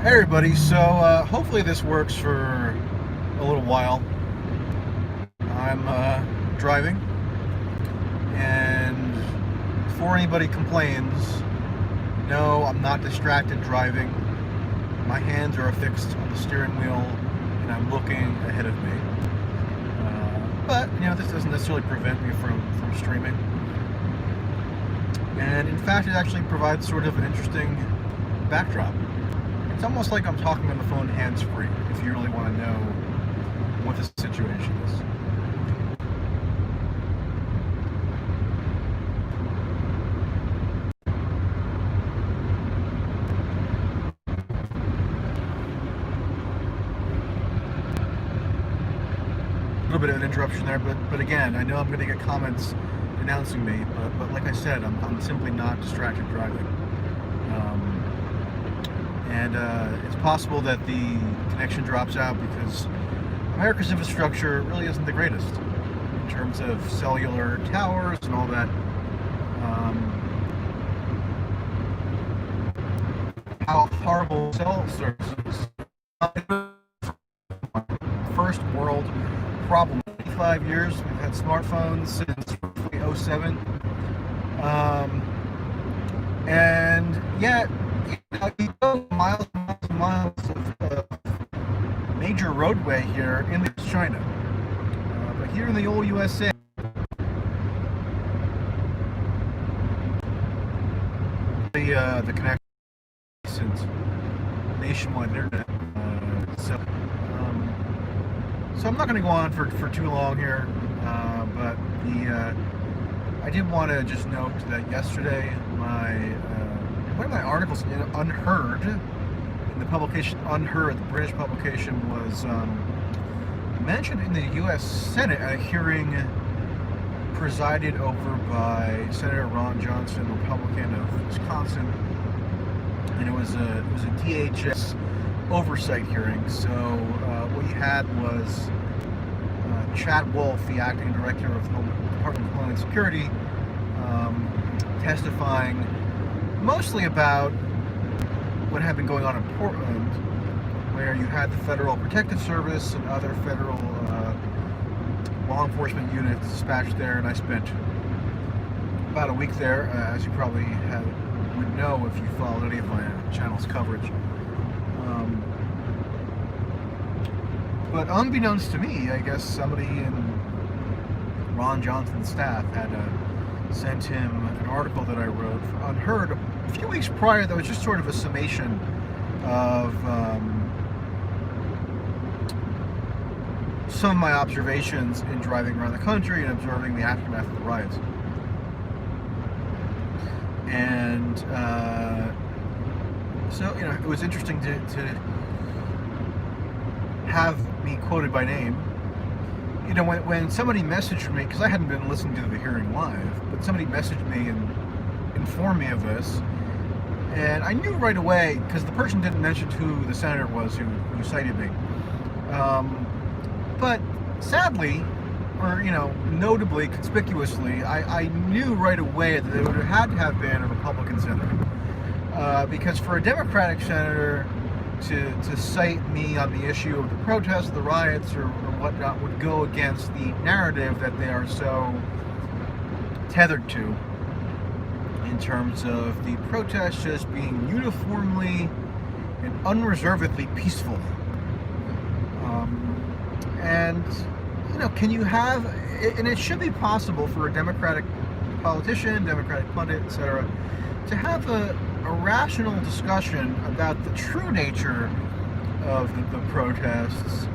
Hey everybody, so hopefully this works for a little while. I'm driving, and before anybody complains, no, I'm not distracted driving. My hands are affixed on the steering wheel, and I'm looking ahead of me. But this doesn't necessarily prevent me from streaming. And in fact, it actually provides sort of an interesting backdrop. It's almost like I'm talking on the phone hands-free, if you really want to know what the situation is. A little bit of an interruption there, but again, I know I'm going to get comments denouncing me, but like I said, I'm simply not distracted driving. And it's possible that the connection drops out because America's infrastructure really isn't the greatest in terms of cellular towers and all that. How horrible cell services. First world problem. 25 years we've had smartphones since roughly '07, and yet you go miles and miles and miles of major roadway here in China, but here in the old USA, the connection isn't nationwide internet. So I'm not going to go on for too long here, but I did want to just note that yesterday one of my articles in Unheard, in the publication Unheard, the British publication, was mentioned in the U.S. Senate at a hearing presided over by Senator Ron Johnson, Republican of Wisconsin, and it was a DHS oversight hearing. So what you had was Chad Wolf, the acting director of the Department of Homeland Security, testifying mostly about what had been going on in Portland, where you had the Federal Protective Service and other federal law enforcement units dispatched there, and I spent about a week there, as you probably would know if you followed any of my channel's coverage. But unbeknownst to me, I guess somebody in Ron Johnson's staff had sent him an article that I wrote for Unheard a few weeks prior that was just sort of a summation of some of my observations in driving around the country and observing the aftermath of the riots. And so, it was interesting to have me quoted by name. When somebody messaged me, because I hadn't been listening to the hearing live, but somebody messaged me and informed me of this, and I knew right away, because the person didn't mention who the senator was who cited me. But sadly, or notably, conspicuously, I knew right away that it would have had to have been a Republican senator, because for a Democratic senator to cite me on the issue of the protests, the riots, or whatnot would go against the narrative that they are so tethered to in terms of the protests just being uniformly and unreservedly peaceful. And can you have, and it should be possible for a Democratic politician, Democratic pundit, etc., to have a rational discussion about the true nature of the protests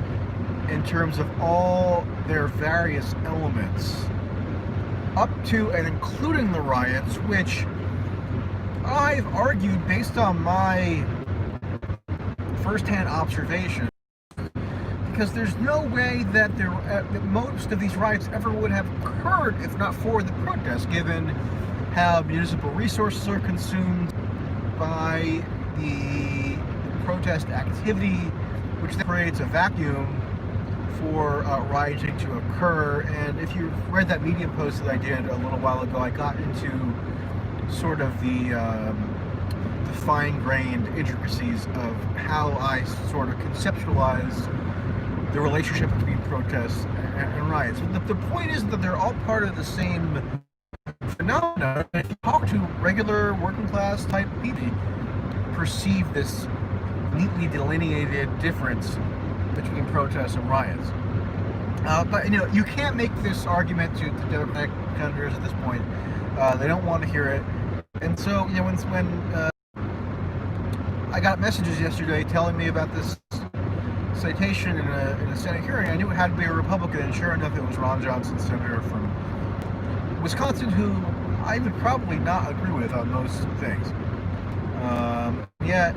in terms of all their various elements, up to and including the riots, which I've argued based on my first-hand observation, because there's no way that most of these riots ever would have occurred if not for the protests, given how municipal resources are consumed by the protest activity, which then creates a vacuum for rioting to occur. And if you read that Medium post that I did a little while ago, I got into sort of the fine-grained intricacies of how I sort of conceptualize the relationship between protests and riots. The point is that they're all part of the same phenomenon. If you talk to regular working class type people, perceive this neatly delineated difference between protests and riots. But you can't make this argument to Democratic senators at this point. They don't want to hear it. And so, when I got messages yesterday telling me about this citation in a Senate hearing, I knew it had to be a Republican, and sure enough, it was Ron Johnson, senator from Wisconsin, who I would probably not agree with on most things. Yet,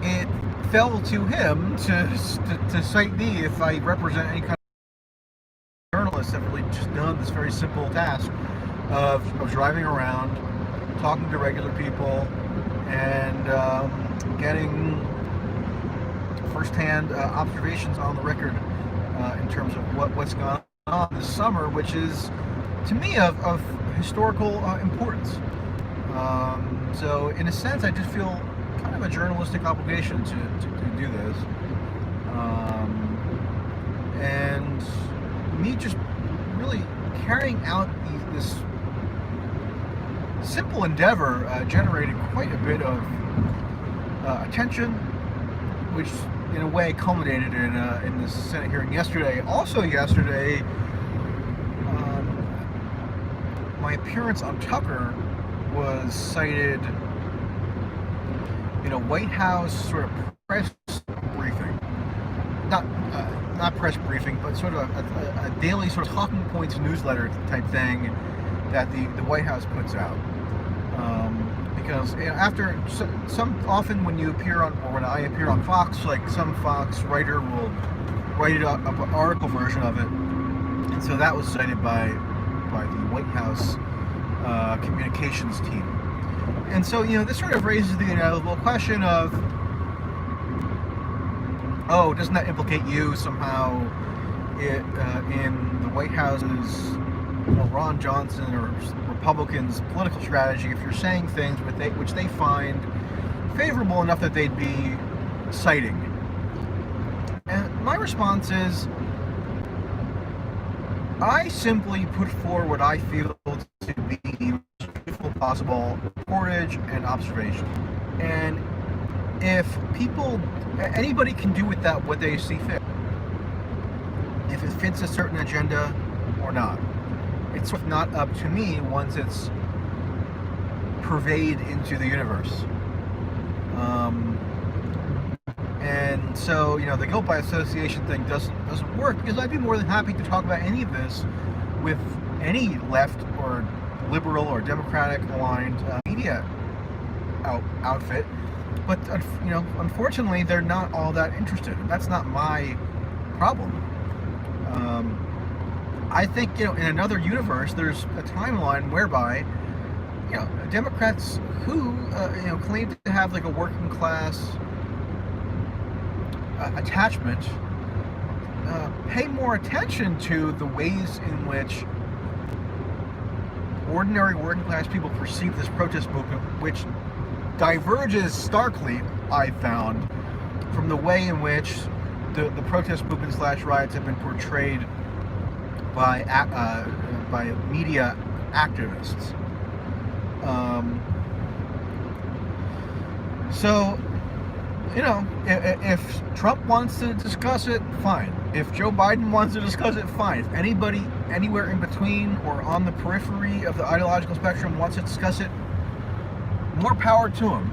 it fell to him to cite me if I represent any kind of journalists that really just done this very simple task of driving around, talking to regular people, and getting firsthand observations on the record in terms of what's gone on this summer, which is, to me, of historical importance. So, in a sense, I just feel kind of a journalistic obligation to do this. And me just really carrying out this simple endeavor generated quite a bit of attention, which in a way culminated in this Senate hearing yesterday. Also yesterday, my appearance on Tucker was cited in a White House sort of press briefing. Not press briefing, but sort of a daily sort of talking points newsletter type thing that the White House puts out. Because after often when you appear on, or when I appear on Fox, like some Fox writer will write up an article version of it, and so that was cited by the White House communications team. And so this sort of raises the inevitable question of, doesn't that implicate you somehow in the White House's Ron Johnson or Republicans' political strategy if you're saying things which they find favorable enough that they'd be citing? And my response is, I simply put forward what I feel to be the most truthful possible reportage and observation. And if anybody can do with that what they see fit. If it fits a certain agenda or not. It's not up to me once it's pervaded into the universe. And so, the guilt by association thing doesn't work, because I'd be more than happy to talk about any of this with any left or liberal or democratic aligned media outfit. But unfortunately, they're not all that interested. That's not my problem. I think in another universe, there's a timeline whereby Democrats who claim to have like a working class attachment pay more attention to the ways in which ordinary working class people perceive this protest movement, which diverges starkly, I found, from the way in which the protest movement / riots have been portrayed by media activists. So, if Trump wants to discuss it, fine. If Joe Biden wants to discuss it, fine. If anybody anywhere in between or on the periphery of the ideological spectrum wants to discuss it, more power to them.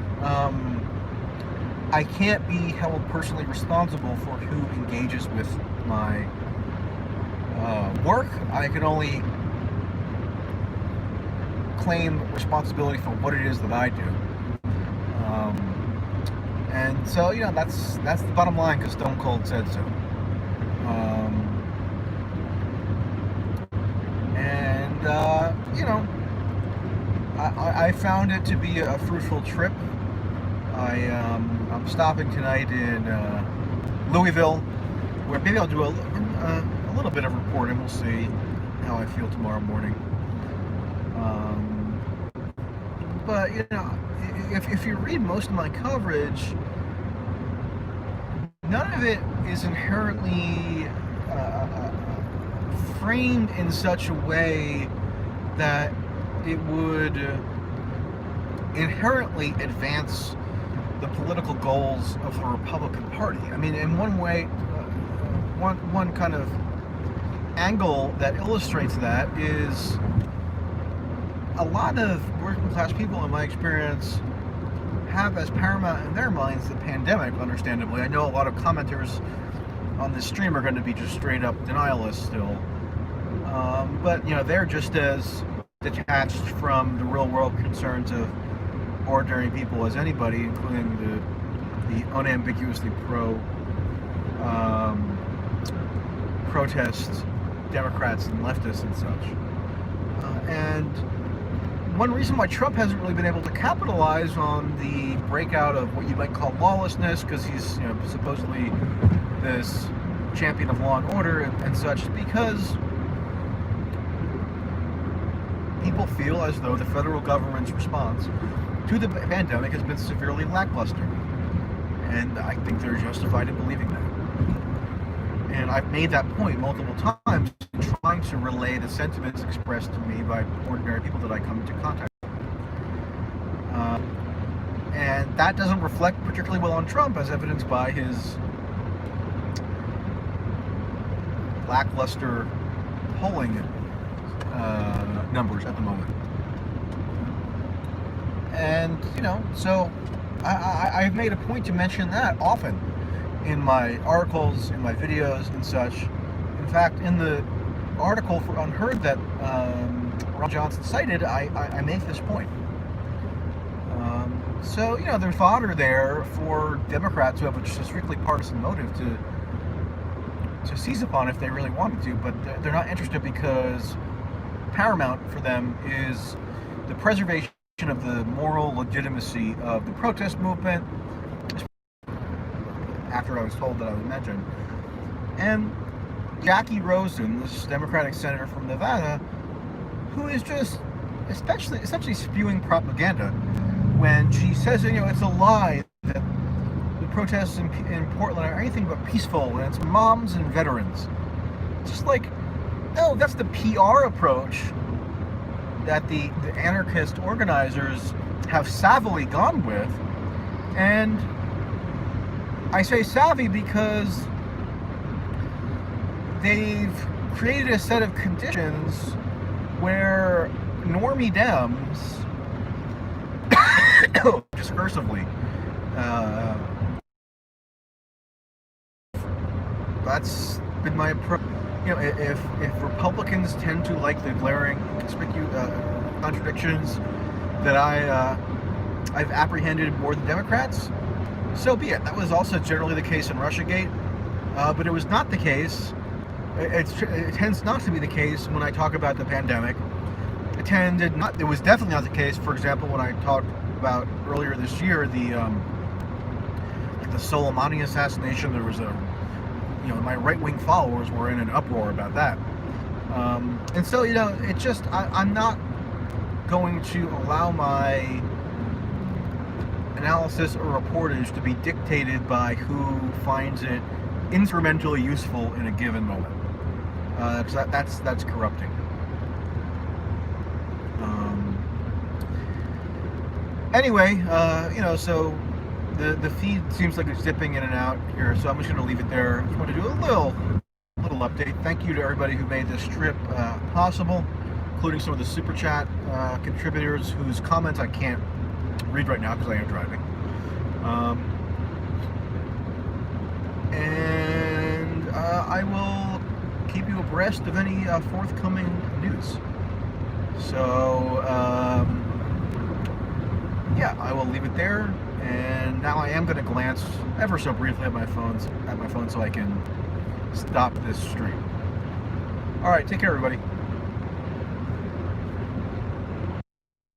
I can't be held personally responsible for who engages with my work. I can only claim responsibility for what it is that I do. And so, that's the bottom line, because Stone Cold said so. I found it to be a fruitful trip. I'm stopping tonight in Louisville, where maybe I'll do a little bit of reporting. We'll see how I feel tomorrow morning. But if you read most of my coverage, none of it is inherently framed in such a way that it would inherently advance the political goals of the Republican Party. I mean, in one way, one kind of angle that illustrates that is a lot of working class people, in my experience, have as paramount in their minds the pandemic, understandably. I know a lot of commenters on this stream are going to be just straight up denialists still. But, they're just as detached from the real world concerns of ordinary people as anybody, including the unambiguously protest Democrats and leftists and such. And one reason why Trump hasn't really been able to capitalize on the breakout of what you might call lawlessness, because he's supposedly this champion of law and order and such, is because people feel as though the federal government's response to the pandemic has been severely lackluster. And I think they're justified in believing that. And I've made that point multiple times, trying to relay the sentiments expressed to me by ordinary people that I come into contact with. And that doesn't reflect particularly well on Trump, as evidenced by his lackluster polling numbers at the moment. And, so I've made a point to mention that often in my articles, in my videos and such. In fact, in the article for Unheard that Ron Johnson cited, I make this point. So, there's fodder there for Democrats who have a strictly partisan motive to seize upon if they really wanted to, but they're not interested because paramount for them is the preservation of the moral legitimacy of the protest movement, after I was told that I was mentioned. And Jackie Rosen, this Democratic senator from Nevada, who is just essentially spewing propaganda when she says, it's a lie that the protests in Portland are anything but peaceful, and it's moms and veterans. Just like, no, that's the PR approach that the anarchist organizers have savvily gone with. And I say savvy because they've created a set of conditions where normie Dems discursively, that's been my approach. If Republicans tend to like the glaring, conspicuous contradictions that I've apprehended more than Democrats, so be it. That was also generally the case in Russiagate, but it was not the case. It tends not to be the case when I talk about the pandemic. It was definitely not the case, for example, when I talked about earlier this year the Soleimani assassination. There was my right-wing followers were in an uproar about that. And so, I'm not going to allow my analysis or reportage to be dictated by who finds it instrumentally useful in a given moment. That's corrupting. Anyway, so the feed seems like it's dipping in and out here, so I'm just going to leave it there. I just want to do a little update. Thank you to everybody who made this trip possible, including some of the super chat contributors whose comments I can't read right now because I am driving. And I will keep you abreast of any forthcoming news. So, yeah, I will leave it there. And now I am going to glance ever so briefly at my phone so I can stop this stream. All right, take care, everybody.